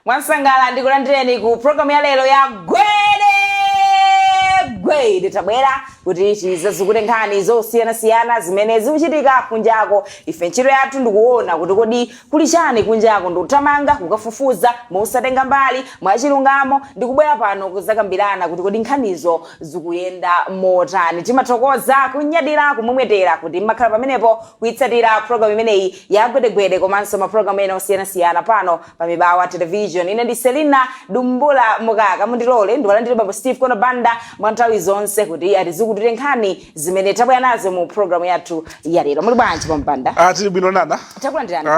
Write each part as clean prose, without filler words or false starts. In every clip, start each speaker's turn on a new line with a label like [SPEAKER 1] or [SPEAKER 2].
[SPEAKER 1] Mwansangala ndikulandireni ku program ya lero ya Gwede tabwera kuti chizazukuti nkhani zosiyana zimene zikuchitika kunjako. Ife ntchito yathu ndikuona kuti kodi kuli chani kunjako, ndikutamanga kukafufuza mosatenga mbali mwachilungamo, ndikubwera pano kuzakambirana kuti kodi nkhanizo zikuyenda motani. Timathokoza kunyadira kumwetera kuti mmakhala pamenepo kuitsatira program imeneyi ya Gwede komanso maprogram ena osiyana pano pa Mibawa Television. Ine ndi Selina Dumbula Mukaka, mundilole ndiwalandire bambo Steve Kono Banda mwantawi zonse kuti atizikutire nkhani zimene tabwera nazo mu program yathu ya lero. Muli bwanji Banda?
[SPEAKER 2] Tili bwino nana.
[SPEAKER 1] Takulandirani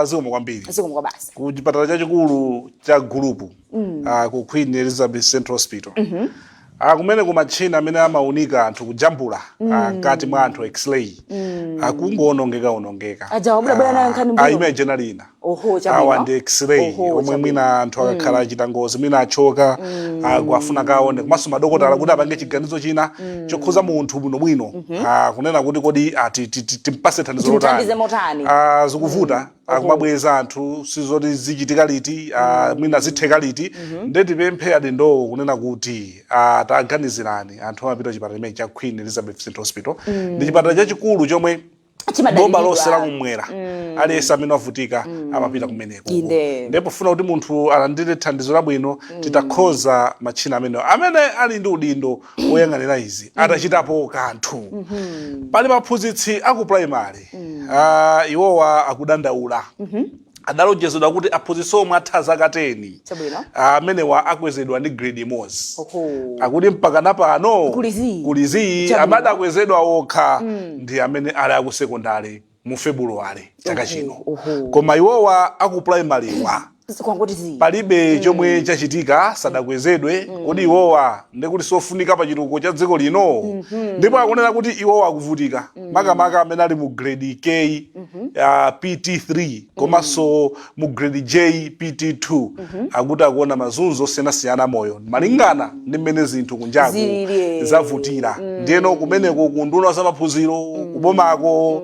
[SPEAKER 2] zikomo kwambiri.
[SPEAKER 1] Zikomo basi.
[SPEAKER 2] Ku chipatala chachikulu cha gulupu ku Queen Elizabeth Central Hospital. Kumene kumachina amene amaunika anthu kujambula ngati mwa anthu x-ray. Kungoonongeka.
[SPEAKER 1] Ajawa bwana nkhani mbuyo.
[SPEAKER 2] Ime generalina.
[SPEAKER 1] Oho chabwino.
[SPEAKER 2] Awa ndi x-ray omwe mwina anthu akakhala achita ngozi mwina achoka kuafuna kaone komanso madokotala kuti apange chiganizo china chokhuza munthu bwinobwino kunena kuti kodi timpase thandizo lotani. Zikuvuta akumabweza anthu sizoti zichitika liti mwina zitheka liti ndeti pemphe adindowo kunena kuti taganizirani anthu amapita chipatala chimene cha Queen Elizabeth Central Hospital ndi chipatala chachikulu chomwe bomba lonse lakumwera aliyense amene wavutika amapita kumeneko. Ndipo funa kuti munthu alandire thandizo labwino titakhoza machina amene ali ndi udindo woyang'anira izi atachitapo kanthu. Pali maphunzitsi aku primary iwowa akudandaula adalonjezedwa kuti aphunzitsi omwe atha zaka 10 amenewa akwezedwa ndi grade imodzi. Akuti mpaka napano kulizi amene akwezedwa okha ndi amene ali aku secondary mu February chaka chino. Koma iwowa aku primary palibe chomwe chachitika sadakwezedwe. Kodi iwowa ndikuti sofunika pa chitukuko cha dziko lino. Ndipo akunena kuti iwowa akuvutika makamaka amene ali mu grade K PT3 komanso mu grade J PT2 akuti akuona mazunzo osiyana moyo malingana ndi mmene zinthu kunjaku zavutira. Ndiyeno kumeneko kunduna za maphunziro kubomako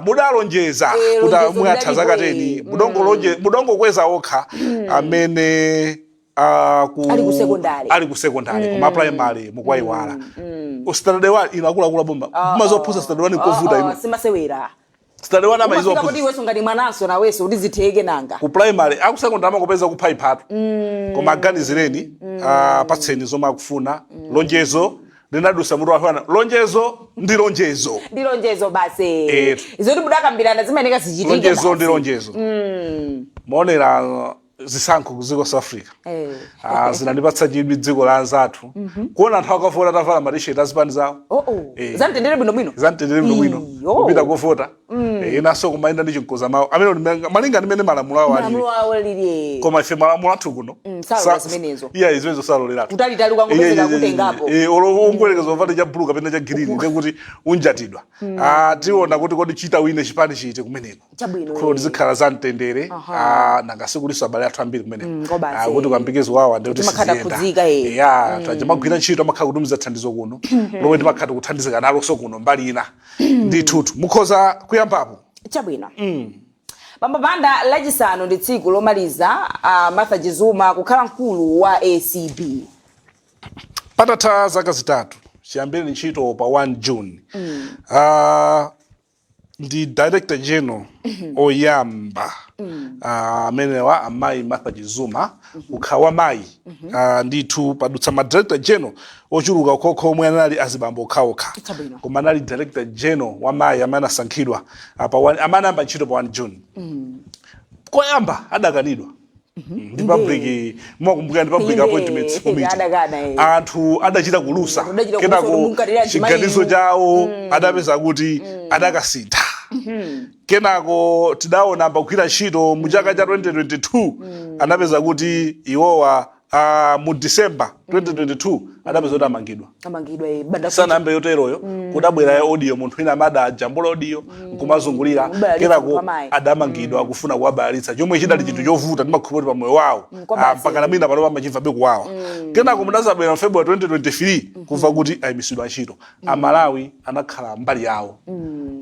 [SPEAKER 2] mudalonjeza kuti mwatha zaka 10 mudongo kweza okha amene ali ku secondary koma primary mukwaiwala. Standard 1 inakula bomba mazophuza standard 1 kovuta ino
[SPEAKER 1] simasewera
[SPEAKER 2] standard 1 amaizo
[SPEAKER 1] kuti weso ngati mwananso na weso udizitheke nanga
[SPEAKER 2] ku primary aku secondary amakopeza kupha iphatu koma aganizireni patseni zomwe akufuna lonjezo linadusa mutu wafana lonjezo ndi lonjezo basi izoti budakambirana zimayeneka zichitike lonjezo ndi lonjezo. Maonera zisankho kuziko South Africa zinandipatsa chidwi dziko la anzathu kuona anthu akavota tavala matisheti azipani zawo
[SPEAKER 1] zamtendere bwinobwino
[SPEAKER 2] kupita kuvota inaso kumayenda ndi chinkoza mawo amene malinga ndimene malamulo awo
[SPEAKER 1] alili.
[SPEAKER 2] Koma ife malamulo athu kuno zimenezo saloleratu
[SPEAKER 1] utalitali kwangopezeka kutengapo
[SPEAKER 2] ongolekeza ovati cha blue kapena cha green ndekuti unjatidwa. Tiona kuti kodi chita wine chipani chite kumeneko kuti zikhala zamtendere nanga sikuliso abale athu ambiri kumeneko kuti kwambikizo wawa ndikuti siziyenda tajamagwira ntchito amakhala kutumiza thandizo kuno lomwe timakhala kuthandizika nalo so kuno mbali ina ndithutu mukhoza kuyambapo
[SPEAKER 1] chabwino. Banda lachisanu ndi tsiku lomaliza Martha Chizuma kukhala mkulu wa ACB.
[SPEAKER 2] Patatha zaka zitatu chiyambire ntchito pa 1 June ndi Director General oyamba amenewa amayi Martha Chizuma ukhawa mayi ndithu padutsa ma Director General ochuluka kokho omwe anali azibambo okhaokha koma anali Director General wa mayi amene asankhidwa amene amba ntchito pa 1 June. Koyamba adakanidwa ndi public mwakumbukira ndi public appointments committee anthu adachita kulusa kenako chiganizo chawo adapeza kuti adakasintha. Kenako tidaona pakugwira ntchito mu chaka cha 2022 anapeza kuti iwowa mu December 2022 adapeza kuti amangidwa sanambe yoteroyo kudabwera ya audio munthu ina amada ajambula audio nkumazungulira kenako adamangidwa akufuna kuwabalalitsa chomwe chidali chinthu chovuta ndimakhulupirira pa moyo wawo mpaka na mwina pano pamachimva beku wawo. Kenako mudazabwera mu February 2023 kumva kuti ayimisidwa ntchito. Amalawi anakhala mbali yawo.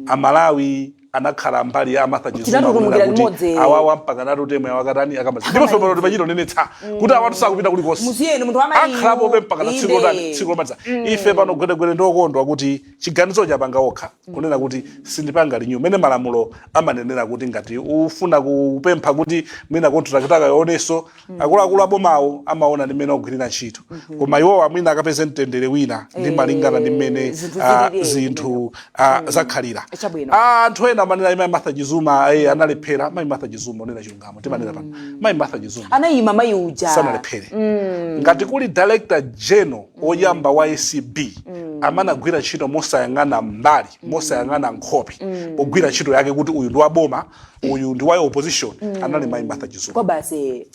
[SPEAKER 2] Amalawi anakhala mbali ya Martha Chizuma
[SPEAKER 1] Tinatulumukira limodzi.
[SPEAKER 2] awawa mpaka natuteme wakatani akamazi ndipo febero tipachito nenetsa kuti awatu sakupita kulikonse
[SPEAKER 1] musiyeni munthu amayi
[SPEAKER 2] akhalapo be mpaka na tsiku lomaliza ife pano gwedegwede ndokondwa kuti chiganizo chapanga okha kunena kuti sindipanga linyu mene malamulo amanenera kuti ngati ufuna kupempha kuti mwina kontrakitaka yoneso akuluakulu abomawo amaona ndi mmene ogwirira ntchito koma iwowa mwina akapeze mtendere wina ndi malingana ndi mmene zinthu zakhalira anthu ena amanena imayi Martha Chizuma analephera mayi Martha Chizuma onena chilungamo timanena pano mayi Martha Chizuma
[SPEAKER 1] anayima mayi uja
[SPEAKER 2] sanalephere ngati kuli director general oyamba wa ACB amanagwira ntchito mosayang'ana mbali mosayang'ana nkhope pogwira ntchito yake kuti uyu ndi waboma uyu ndi wa opposition anali mayi Martha Chizuma
[SPEAKER 1] kwa basi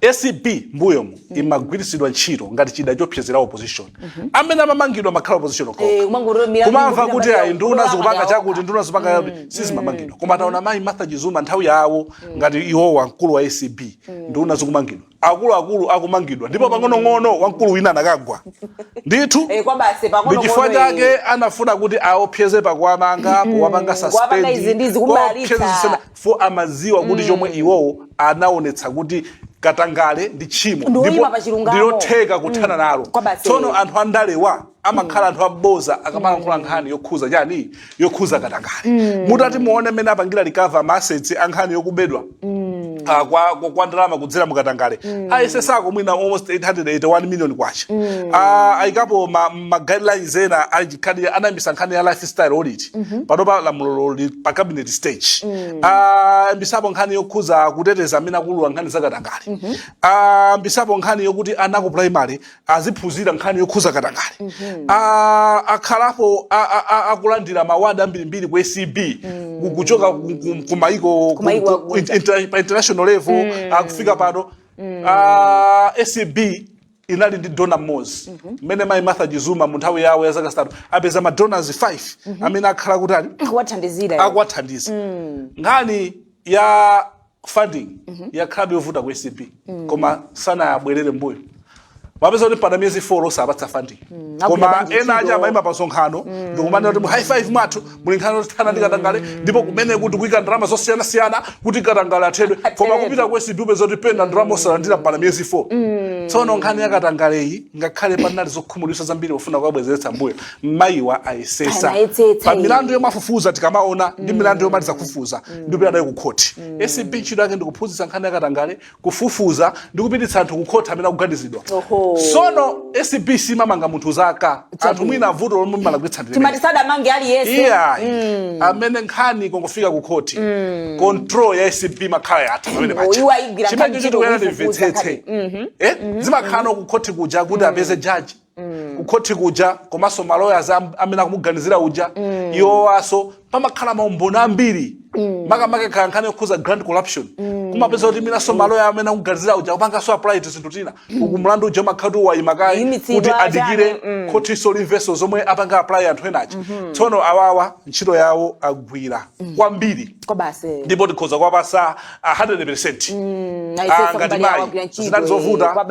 [SPEAKER 2] ACB mbuyomu imagwirisidwa ntchito ngati chida chopsezera opposition amene amamangidwa makhala opposition kumamva kuti ayi nduna zikupanga chakuti nduna zikupanga sizimamangidwa koma taona mayi Martha Chizuma nthawi yawo ngati iwowa mkulu wa ACB nduna zikumangidwa akuluakulu akumangidwa ndipo pang'onong'ono wamkulu wina anakagwa ndithu
[SPEAKER 1] kwa basi pang'onong'ono
[SPEAKER 2] ndichifukwa chake anafuna kuti aopseze pakuwamanga powapanga suspend fo amaziwa kuti chomwe iwowo anaonetsa kuti katangale ndi chimo ndipo ndilotheka kuthana nalo tsono anthu andalewa amakhala anthu aboza akamalankhula nkhani yokhuza chani yokhuza katangale mutati muone mmene apangira recover assets ankhani yokubedwa kwa ndalama kudzera mukatangale ayesesako mwina almost 881 million kwacha ayikapo ma guidelines ena achikhadi anayambisa nkhani ya lifestyle audit panopa lamulo li pa cabinet stage mbisapo nkhani yokhuza kuteteza amene akulula nkhani zakatangale mbisapo nkhani yokuti anako primary aziphunzira nkhani yokhuza katangale akhalapo akulandira mawadi ambirimbiri ku ACB kuchoka kumayiko international level akufika pano ACB inali ndi donor moz mmene mayi Martha Chizuma mu nthawi yawo ya zaka zitatu apeza ma donors 5 amene akhala kuti ali akuwathandiza nkhani ya funding yakhala yovuta ku ACB koma sanayabwerere mbuyo mapeza kuti pada miyezi 4 osapatsa funding koma ena aja amayima pa nsonkhano ndikumanena kuti mu high five mwathu muli nkhani yothana ndi katangale ndipo kumene kuti kuyika ndalama zosiyanasiyana kuti katangale athedwe koma kupita ku ACB upeza kuti pena ndalama osalandira pada miyezi 4 tsono nkhani ya katangaleyi ngakhale panali zokhumudwitsa zambiri pofuna kukabwezeretsa mbuyo mayiwa ayesesa pa milandu yomwe afufuza tikamaona ndi milandu yomwe atizakufufuza ndipita nayo ku khoti ACB ntchito yake ndikuphunzitsa nkhani ya katangale kufufuza ndi kupititsa anthu ku khoti amene akuganizidwa sono ACB simamanga munthu zaka anthu mwina vuto lomwe malakwitsa ndile
[SPEAKER 1] timatisada mange ali yese
[SPEAKER 2] amene nkhani kongofika ku khoti control ya ACB makhala yathu pamene pacha chimene chitokuyana ndimvetsetse zimakhala ku khoti kuja kuti apeze judge ku khoti kuja komanso malawyers amene akumuganizira uja iwo aso pamakhala maumboni ambiri makamaka khala nkhani yokhuza grand corruption kumapeza kuti minaso maloya amene akuganizira uja kupanganso apply to zinthu tina uku mlandu uja umakhala wayimakayi kuti adikire khotiso limveso zomwe apanga apply anthu enachi tsono awawa ntchito yawo agwira kwambiri ndipo tikhoza kuwapasa 100% ngati mayi zinali zovuta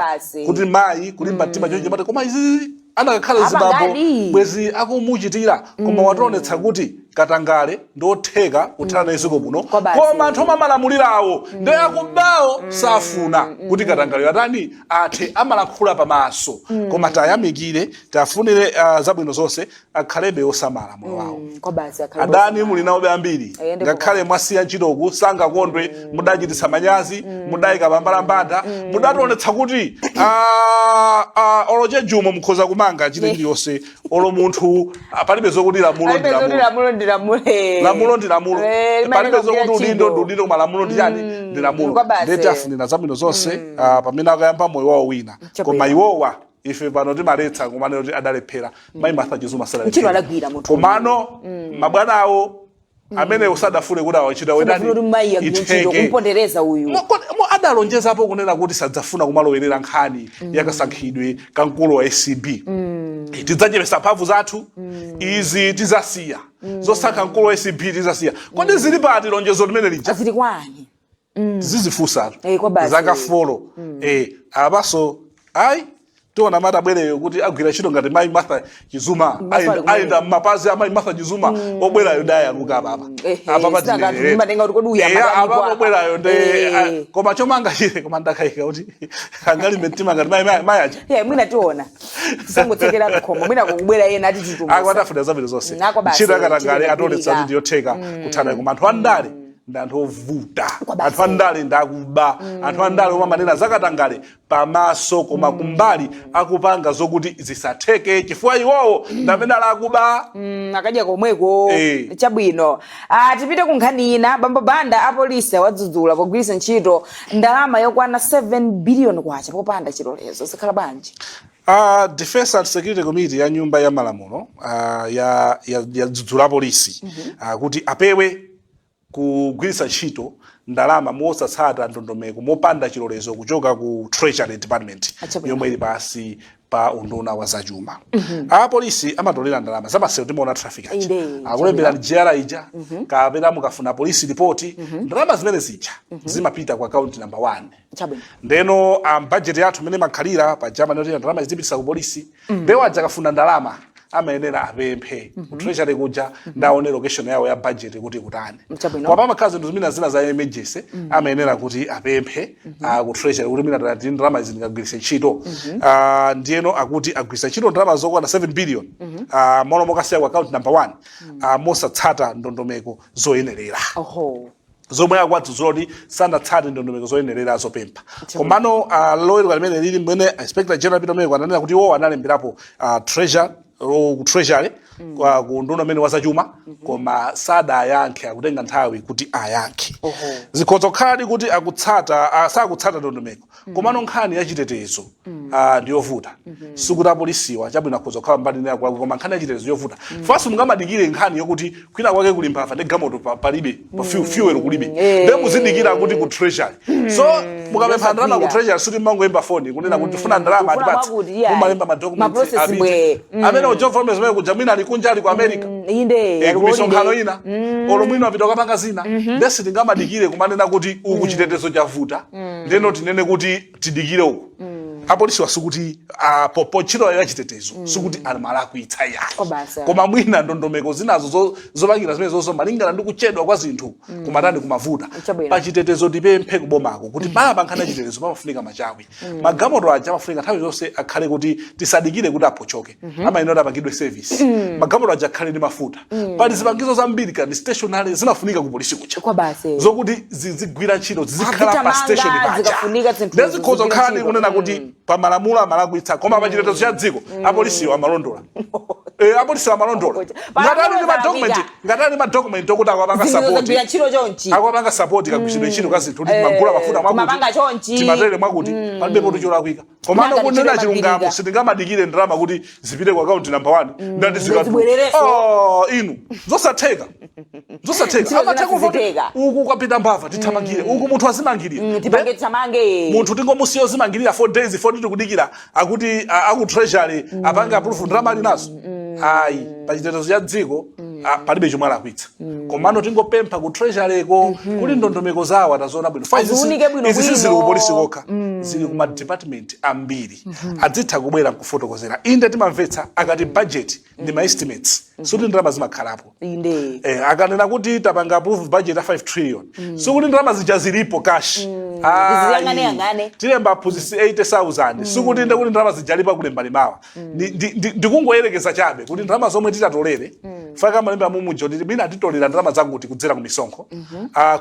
[SPEAKER 2] kuti mayi kulimba mtima chonje mati koma izi anakakhala Zimbabwe bwezi akumuchitira koma wationetsa kuti katangale ndotheka kuthana naiziko muno koma anthu amalamulirawo ndi akubawo safuna kuti katangale yatani athe amalankhula pamaso koma tayamikire tafunire zabwino zonse akhalebe osamala moyo wawo adani muli nawo ambiri ngakhale mwasiya ntchitoku sangakondwe mudachititsa manyazi mudayika pambalambanda mudationetsa kuti oloche jumo mukhoza kumanga chile chiyonse olo munthu palibe zokuti lamulo ndi lamulo palibe zokuti udindo ndi udindo koma lamulo ndi chani ndi lamulo ndeti afunira zabwino zonse pamene akayamba moyo wawo wina koma iwowa ife pano timaletsa kumanena kuti adalephera mayi Martha Chizuma sadalephera komano mabwana awo amene usadafune kuti awachita wedani
[SPEAKER 1] kumpondereza uyu
[SPEAKER 2] adalonjezapo kunena kuti sadzafuna kumalowerera nkhani yakasankhidwe kamkulu wa ACB tidzachepesa mphamvu zathu izi tizasiya zosankha mkulu wa ACB tizasiya kodi zili pati lonjezo limene lija
[SPEAKER 1] zili kwani
[SPEAKER 2] zizifusa zaka folo apaso ayi tiona mata bwereyo kuti agwira ntchito ngati Mai Martha Chizuma aenda mapazi a Mai Martha Chizuma obwerayo daya luka apa
[SPEAKER 1] matenga kuti kodi
[SPEAKER 2] apa obwerayo nde koma chomanga chire koma ndakaika kuti angali mtima ngati mai aja
[SPEAKER 1] mwina tiona tisangotsekera khomo mwina kukubwera yena ati titumisa
[SPEAKER 2] akwatafuna zabiro zonse ntchito yakatangale atolesa kuti ndiyotheka kuthana koma anthu andale ndi anthu ovuta anthu andale ndakuba anthu andale omwe amanena zakatangale pamaso koma kumbali akupanga zokuti zisatheke chifukwa iwowo ndamene akuba
[SPEAKER 1] akadya komweko chabwino. Tipite ku nkhani ina. Bambo Banda apolisi wadzudzula pogwiritsa ntchito ndalama yokwana 7 billion kwacha popanda chilolezo. Zikhala bwanji?
[SPEAKER 2] Defense and Security Committee ya nyumba ya malamulo ya dzudzula polisi kuti apewe kugwiritsa ntchito ndalama mosatsata ndondomeko mopanda chilolezo kuchoka ku Treasury Department yomwe ili pasi pa unduna wa zachuma. Apolisi amatolera ndalama zamasero timaona traffic aja akulembera njera ija kapena mukafuna police report ndalama zimene zija zimapita ku account number 1 ndeno budget yathu imene makhalira pa jama noti ndalama zipitisa ku polisi bewa aja kafuna ndalama amayenera apemphe ku Treasury kuja ndaone location yawo ya budget kuti kutani kwa pama kazi ndizimina zina za emergency amayenera kuti apemphe ku Treasury kuti mina tati ndalama izi ndingagwiritse ntchito ndiyeno akuti agwiritsa ntchito ndalama zokwana 7 billion mono mokasiya ku account number 1 mosatsata ndondomeko zoyenerera zomwe akwadzudzula kuti sanatsate ndondomeko zoyenerera zopempha komano loyero limene lili mwene Inspector General Peter Meko ananena kuti iwo analemberapo Treasury kwa kunduna mene wazachuma koma sada ayankhe akutenga nthawi kuti ayankhe zikhoza kukhala kuti akutsata sakutsata ndondomeko komano nkhani ya chitetezo ndiyovuta sikuti apolisiwa chabwino akhoza kukhala mbali nayo koma nkhani ya chitetezo yovuta fasu mungamadikire nkhani yokuti kwina kwake kuli mphafa ndi gamoto palibe pa fuel kulibe ndiye muzindikira kuti ku Treasury so mukapempha ndalama ku Treasury suti mangoyimba phone kunena kuti tifuna ndalama atipatse mumalemba madocument amene ujo form zimene kujamina alikunja ali ku America
[SPEAKER 1] inde
[SPEAKER 2] kumisonkhano ina olomwino apita kapanga zina ndesi tingamadikire kumanena kuti uku chitetezo chavuta ndeno tinene kuti tidikire uku apolisi wasukuti popo chiro ya chitetezo sukuti alimala kuitsa yake koma mwina ndondomeko zinazo zopangira zimene zozo malingana ndi kuchedwa kwa zinthu kumatani kumavuta pa chitetezo tipemphe kubomako kuti pala nkhani chitetezo pamafunika machawi magamoto aja amafunika nthawi zonse akhale kuti tisadikire kuti apochoke amayenera apangidwe service magamoto aja akhale ndi mafuta pali zipangizo zambiri kandi stationary zinafunika ku polisi kucha zokuti zigwira ntchito zizikhala pa station paja ndezikhoza kukhala kunena kuti pamalamulo amalakwitsa koma pa chitetezo cha dziko apolisi amalondola apolisi amalondola ngatali ma document okuti akwapanga support kakuchidwe ntchito ka zinthu kuti magula mafuta mwakuti timatere mwakuti palibe poto cholakwika komano kunena chilungamo sitingamadikire ndalama kuti zipite ku account number 1 ndati zikabwerere inu zosatheka amatheka uku kapita mbava tithamangire uku munthu azimangirira
[SPEAKER 1] tipange tsamange
[SPEAKER 2] munthu tingomusiyo zimangirira 4 days 4 tikudikira akuti aku Treasury apanga approve ndalama linazo ayi pa chitetezo cha dziko palibe chomwe alakwitsa komano tingopempha ku Treasury ko kuli ndondomeko zawo atazoona bwino izi zili ku polisi kokha zili kuma department ambiri adzitha kubwera kufotokozera inde timamvetsa akati budget ndi ma estimates suti ndalama zimakhalapo akanena kuti tapanga approve budget ya 5 trillion sukuti ndalama zija zilipo cash tilemba aphunzitsi 80,000 sukuti inde kuti ndalama zijalipa kulemba limawa ndikungoyerekeza chabe kuti ndalama zomwe titatolere faka malemba mumujo ndi mina titolera ndalama zakuti kudzera ku misonkho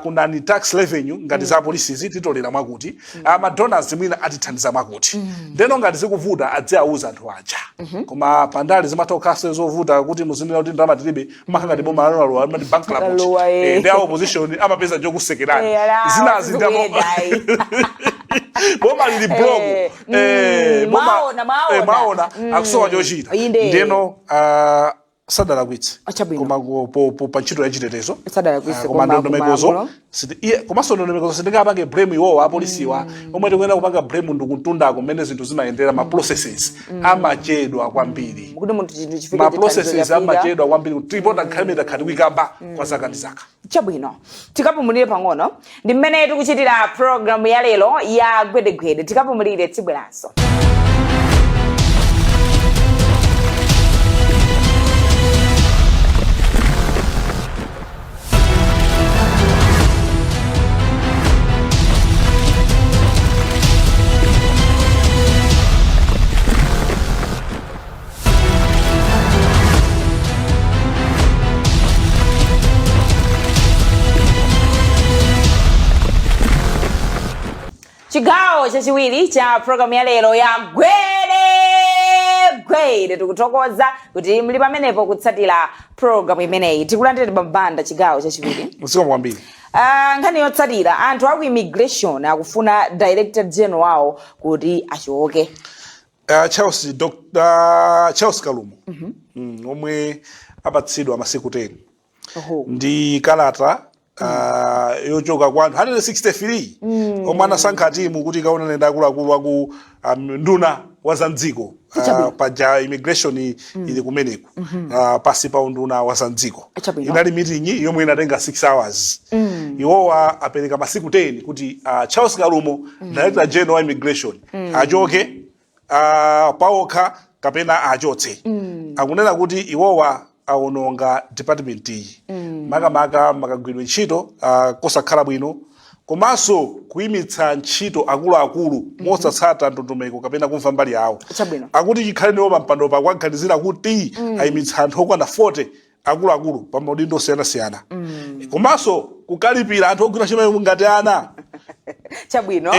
[SPEAKER 2] kuna ni tax revenue ngati za policies titolera mwakuti ma donors mwina atithandiza mwakuti ndeno ngati zikuvuta adziauza anthu aja koma pandali zimatokhaso zovuta kuti muzinena kuti ndalama tilibe makanga tibo malalo amati bank club ndi opposition amapeza jokusekerani zinazi ndamo boma lili blog maona akusowa chochita ndeno sadalakwitse koma pa ntchito ya chitetezo koma ndondomekozo komanso ndondomekozo sindingapange blame iwowo apolisiwa omwe tikuyenda kupanga blame ndikuntundako mmene zinthu zimayendera ma processes amachedwa kwambiri ma processes amachedwa kwambiri tipota nkhalimeta khati kuikamba kwa zaka ndi zaka
[SPEAKER 1] chabwino tikapumulire pang'ono ndi mmene tikuchitira program ya lero ya gwedegwede tikapumulire tibweranso chigawo chachiwiri cha programu ya lero ya gwere tikuthokoza kuti muli pamenepo kutsatira programu imeneyi. Tikulandira bambanda chigawo chachiwiri.
[SPEAKER 2] Usiku kwambiri.
[SPEAKER 1] Nkhani yotsatira anthu aku immigration akufuna director general wawo kuti achoke.
[SPEAKER 2] Charles Kalumo omwe apatsidwa masiku 10 ndi kalata yochoka kwa anthu 163 omwe anasankha timu kuti kaonane ndi akuluakulu aku nduna wa zamdziko paja immigration ili kumeneko pasi pa unduna wa zamdziko. Inali meeting yomwe inatenga 6 hours. Iwowa apereka masiku 10 kuti Charles Kalumo director general wa immigration achoke paokha kapena achotse. Akunena kuti iwowa aononga department iyi makamaka makagwiridwe ntchito kosakhala bwino komanso kuyimitsa ntchito akuluakulu mosatsata ndondomeko kapena kumva mbali yawo. Akuti chikhale ndiwo pampando pa kuganizira kuti ayimitsa anthu okwana 40 akuluakulu pa maudindo osiyanasiyana komanso kukalipira anthu ogwira ntchito ngati ana.
[SPEAKER 1] Chabwino.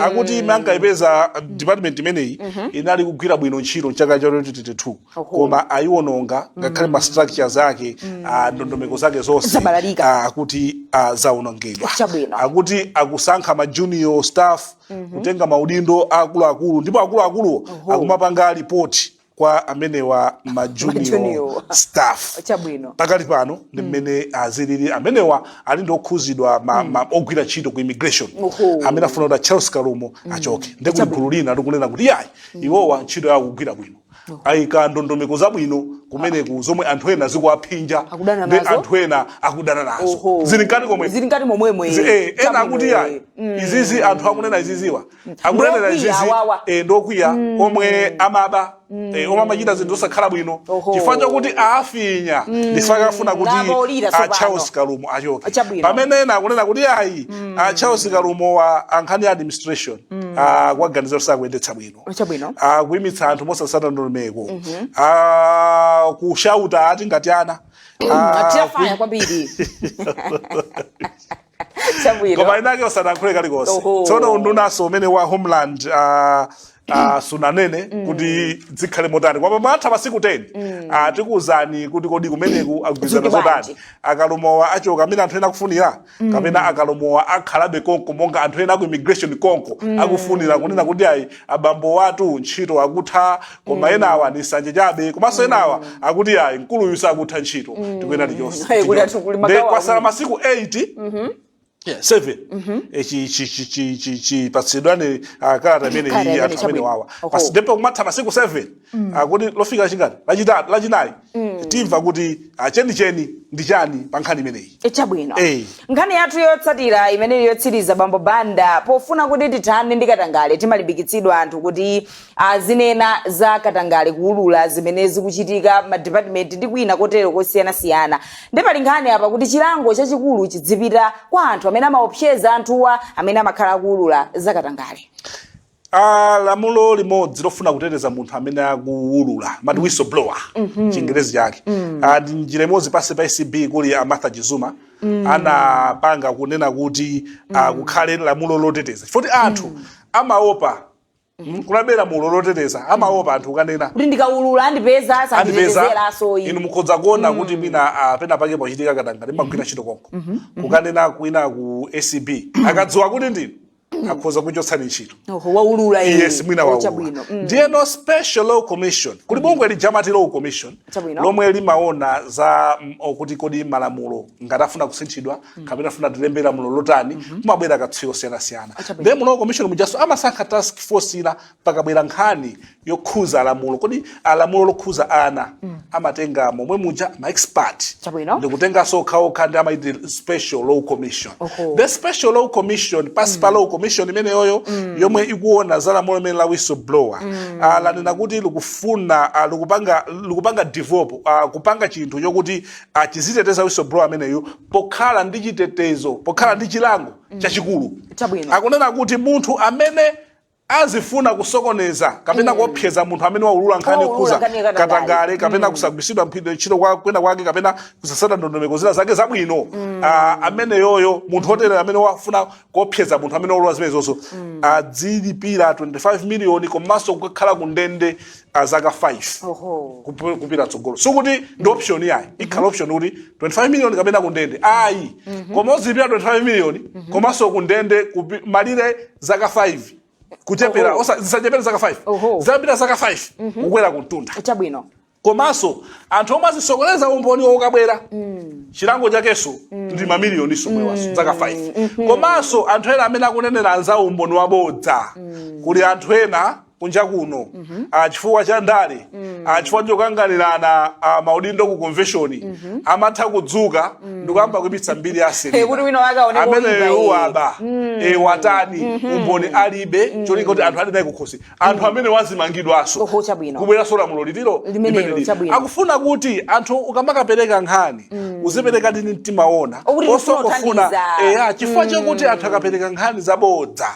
[SPEAKER 2] Akuti mankayipeza department imeneyi inali kugwira bwino ntchito mchaka cha 2022 koma ayiwononga ngakhale ma structures ake ndondomeko zake zonse akuti zaonongedwa. Akuti akusankha ma junior staff kutenga maudindo akuluakulu ndipo akuluakulu akumapanga report kwa amenewa majunior staff. Pakali pano ndi mmene azilili amenewa ali ndi okhuzidwa ogwira ntchito ku immigration amene afuna kuti Charles Kalumo achoke. Ndikuti gulu lina likunena kuti yayi iwowa ntchito yawo kugwira bwino ayika ndondomeko zabwino kumeneku zomwe anthu ena zikuwaphinja ndi anthu ena akudana nazo zili nkati momwemwe ena akuti yayi izizi anthu akunena iziziwa akunena izizi ndokwiya omwe amaba omwe amachita zinthu zosakhala bwino chifukwa chokuti afinya ndifaka afuna kuti Charles Kalumo achoke. Pamene ena akunena kuti yayi Charles Kalumo wa ankhani ya administration kwaganiza sakuyendetsa bwino kuyimitsa anthu mosatsata ndondomeko kushauta ati ngati ana
[SPEAKER 1] atiyafanya kwambiri.
[SPEAKER 2] Koma inake osadankhule kalikonse tsono undunaso umene wa homeland sunanene kuti zikhale motani kwa pamatha masiku 10 tikuwuzani kuti kodi kumeneku akugwirizana zotani. Akalumowa achoka amene anthu ena akufunira kapena akalumowa akhalabe konko monga anthu ena aku immigration konko akufunira kunena kuti ayi abambo watu ntchito akutha koma enawa ni sanje chabe komanso enawa akuti ayi mkuluyu sakutha ntchito tikuyena tichonse kwasala masiku 8 7 patsidwane kalata imene iyi anthu amene wawa pasi ndipo kumatha masiku 7 kuti lofika chingati lachinayi timva kuti chenicheni ndi chani pa nkhani imeneyi.
[SPEAKER 1] Chabwino. Nkhani yathu yotsatira imene yotsiriza bambo banda pofuna kuti tithane ndi katangale timalimbikitsidwa anthu kuti zinena za katangale kuulula zimene zikuchitika ma department ndi kwina kotero kosiyanasiyana. Ndi pali nkhani apa kuti chilango chachikulu chidzipita kwa anthu amene amaopseza anthuwa amene amakhala kuulula za katangale. Lamulo limodzi lofuna kuteteza munthu amene akuulula mati whistleblower chingerezi chake njira imodzi pasi pa ECB kuli Martha Chizuma anapanga kunena kuti kukhale lamulo loteteza chifukwa anthu amaopa kulabera mulo loteteza amaopa anthu kanena kuti ndikaulula andipeza sanditetezera soyi inu mukhoza kuona kuti mina pena pake pochitika katangale magwira ntchito konko kukanena kwina ku ECB akadziwa kuti ndinu akhoza kuchotsani ntchito waulula yes mwina waulula ndiye no special law commission kuli bungwe lijamati law commission lomwe limaona za kuti kodi malamulo ngati afuna kusinthidwa kapena afuna tilembera mulo lotani kumabwera katswiri osiyanasiyana ndiye mu law commission mujaso amasankha task force ina pakabwera nkhani yokhuza lamulo kodi lamulo lokhuza ana amatenga momwe muja ma expert ndikutenganso okhaokha ndi amaiti special law commission the special law commission pasi pa law commission imene yoyo yomwe ikuona za lamulo imene la whistleblower lanena kuti likufuna likupanga develop kupanga chinthu chokuti chiziteteza whistleblower ameneyo pokhala ndi chitetezo pokhala ndi chilango chachikulu akunena kuti munthu amene
[SPEAKER 2] azifuna kusokoneza kapena kuopseza munthu amene waulula nkhani yokuza katangale kapena kusagwisidwa ntchito kwena kwake kapena kusasata ndondomeko zina zake zabwino, amene yoyo munthu hotere amene wafuna kuopseza munthu amene waulula zimenezozo adzilipira 25 miliyoni komanso kukhala ku ndende zaka 5 kupita tsogolo. Sukuti ndi option yayi, ikhala option kuti 25 miliyoni kapena ku ndende ayi, koma uzilipira 25 miliyoni komanso ku ndende malire zaka 5 kuchepera zisachepera zaka 5 zapita zaka 5 kukwera kuntunda
[SPEAKER 1] chabwino.
[SPEAKER 2] komanso anthu omwe azisokoneza umboni okabwera chilango chakenso ndi mamiliyoni somwewaso zaka 5 komanso anthu ena amene akunenera anza umboni wabodza kuli anthu ena kunja kuno chifukwa cha ndale chifukwa chokanganirana maudindo ku convention amatha kudzuka ndikuyamba kuipitsa mbiri ya asiri amene uwaba watani umboni alibe cholinga kuti anthu ali naye kukhosi anthu amene wazimangidwaso kubwera sola mulo litiro akufuna kuti anthu ukamakapereka nkhani uzipereka ndi mtima wona osokofuna chifukwa chokuti anthu akapereka nkhani zabodza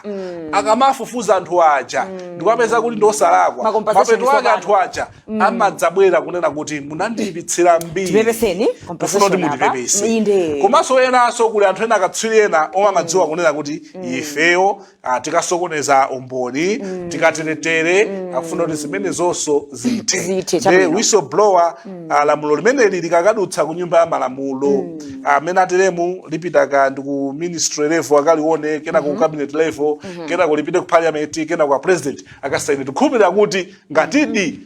[SPEAKER 2] akamafufuza anthu aja ndikupeza kuti ndosalakwa mapeto ake anthu aja amadzabwera kunena kuti munandiyipitsira mbiri kufuna kuti mundipepese. Komanso enanso kuli anthu ena akatswiri ena omwe amadziwa kunena kuti ifeyo tikasokoneza umboni tikateretere akufuna kuti zimene zonso zithe. Whistleblower lamulo limeneli likakadutsa ku nyumba ya malamulo amene ateremu lipitaka ndi ku ministry level akalione kena ku cabinet level kena kulipite ku parliament kena ku president akasaini tikhulupirira kuti ngatidi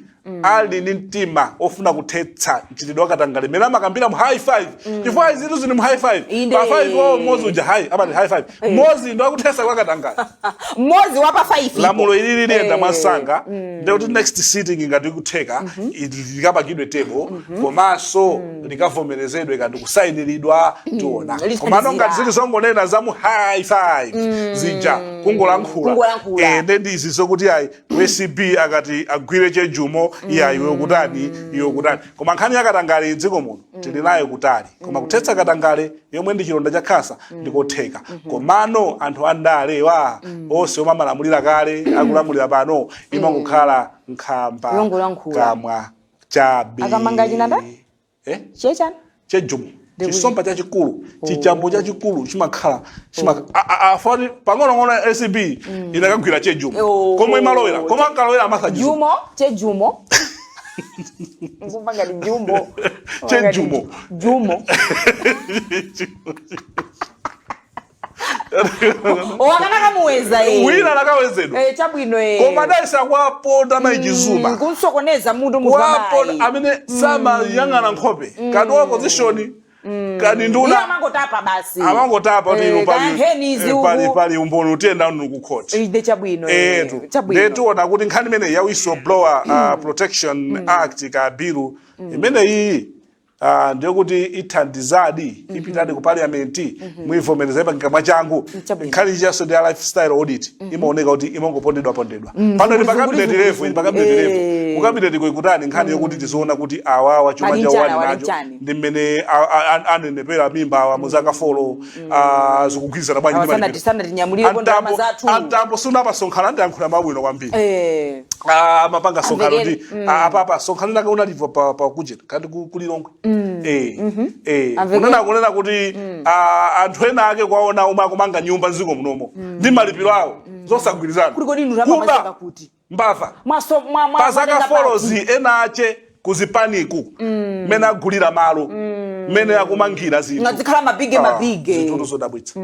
[SPEAKER 2] ali ndi mtima ofuna kuthetsa mchitidwe wakatangale mene amakambira mu high five chifukwa izitu zini mu high five pa 5 mmozi uja amati high five mmozi ndo akuthetsa kwakatangale
[SPEAKER 1] mmozi wapa 5
[SPEAKER 2] lamulo ili liyenda mwasanga ndi kuti next sitting ngati kutheka likapangidwe table komanso likavomerezedwe kandi kusayiniridwa tiona komano ngati zili zongonena za mu high five zija kungolankhula ndi izi zokuti ayi WCB akati agwire chejumo iwe kutani koma nkhani yakatangale dziko muno tili nayo kutali koma kuthetsa katangale yomwe ndi chilonda cha khansa ndikotheka komano anthu andalewa onse omwe amalamulira kale akulamulira pano imangokhala nkhamba kamwa chabe
[SPEAKER 1] akamanga chinanda chechani
[SPEAKER 2] chejumo chisomba chachikulu chichambo chachikulu chimakhala afani pang'ono SB inakagwira chejumo komwe imalowera koma ankalowera amasajumo
[SPEAKER 1] chejumo ngumanga ni jumbo
[SPEAKER 2] chejumo
[SPEAKER 1] jumo owakanaka muweza
[SPEAKER 2] wina nakawezedwa
[SPEAKER 1] chabwino
[SPEAKER 2] koma daisa kwaponda maijizuma
[SPEAKER 1] kunsokoneza munthu
[SPEAKER 2] muzamayi amene sama yang'ana nkhope kadi wa position kadi nduna
[SPEAKER 1] amangotapa basi
[SPEAKER 2] amangotapa kuti pali umboni utenda nukukhoti
[SPEAKER 1] chabwino
[SPEAKER 2] ndetuona kuti nkhani imene ya whistleblower protection act ka bill imene iyi ndiyokuti ithandizadi ipitadi ku parliament muivomereza ipangika mwachangu nkhani ichaso ndi lifestyle audit imaoneka kuti imangopondedwa pano ndi pakabinet level ku cabinet kuikutani nkhani yokuti tizoona kuti awawa chuma cha wali nacho ndi mmene anenepera mimba wa muzaka folo zikugwirizana bwanji antambo sunapasonkhana ndi yankhula mabwino kwambiri mapanga sonkhano ndi apapa sonkhano lake unaliva pa kuchita kandi kulilongwe kunena kuti anthu ena ake kwaona omwe akumanga nyumba mziko munomo ndi malipiro awo zosagwirizana mbava pa zaka folozi ena ache kuzipaniku mene agulira malo mene akumangira
[SPEAKER 1] zikhala mabige
[SPEAKER 2] zinthu zodabwitsa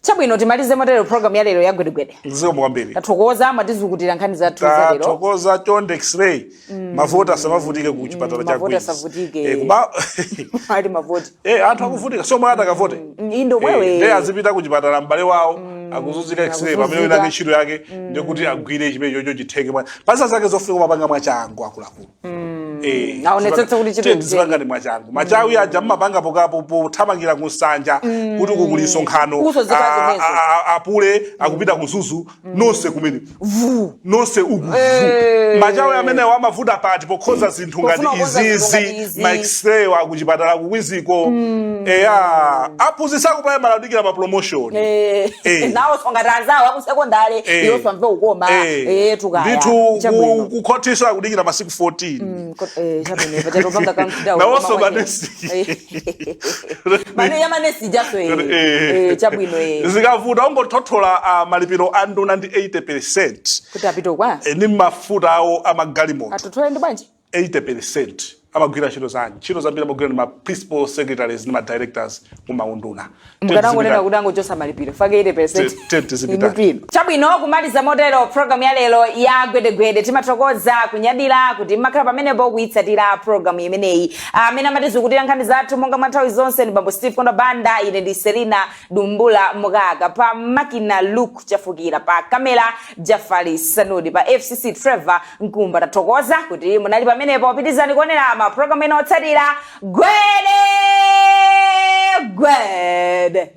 [SPEAKER 1] chabwino timalize motero program ya lero ya gwedegwede
[SPEAKER 2] zikomo kwambiri
[SPEAKER 1] tathokoza matizukutira nkhani zathu za lero
[SPEAKER 2] tathokoza chonde x-ray mavoti asamavutike ku chipatala cha
[SPEAKER 1] Queens
[SPEAKER 2] kuba
[SPEAKER 1] ali mavoti
[SPEAKER 2] anthu akuvutika somwe atakavote
[SPEAKER 1] indo wewe
[SPEAKER 2] ndiye azipita ku chipatala m'bale wawo akuzunzika x-ray pamene wina ntchito yake ndikuti agwire chimenecho chitheke pasazake zofika mapanga mwachangu akuluakulu
[SPEAKER 1] Aonetsetsa kuti chinthu
[SPEAKER 2] zipangani mwachangu machawi aja mmapanga pothamangira kusanja kuti kukuli nsonkhano apule akupita kuzuzu nonse kumene nonse uku machawi amene amavuta pati pokhoza zinthu ngati izizi maexray akuchipatala kukwiziko aphunzitsa kupaya malaudikira ma promotion
[SPEAKER 1] nawo songatanzawo akusekondale iyo swamve ukoma tukaya
[SPEAKER 2] ndithu kukhotisa kudikira masiku 14
[SPEAKER 1] chabwino pachatopanga kankida
[SPEAKER 2] nawonso manesi
[SPEAKER 1] mane yamanesi jaso chabwino
[SPEAKER 2] zikavuta ungothothola malipiro a nduna ndi 80%
[SPEAKER 1] kuti apite kwa
[SPEAKER 2] ni mafuta awo amagalimoto
[SPEAKER 1] atothole ndi bwanji
[SPEAKER 2] 80% amagwira ntchito zambiri amagwira ndi ma principal secretaries ndi ma directors mumaunduna
[SPEAKER 1] mukanangonena kuti angochosa malipiro fake
[SPEAKER 2] 80%
[SPEAKER 1] chabwino kumaliza motero program ya lero ya gwedegwede timathokoza kunyadira kuti makhala pamenepo kuyitsatira program imeneyi amene amatizukutira nkhani zathu monga mwa nthawi zonse ni bambo Steve Kondo Banda, ine ndi Selina Dumbula Mugaga, pa makina Luke Chafukira, pa kamera Jafari Sanudi, pa FCC Trevor Nkumba. Tathokoza kuti munali pamenepo pitizani kuonera program ino otsatira Gwede Gwede.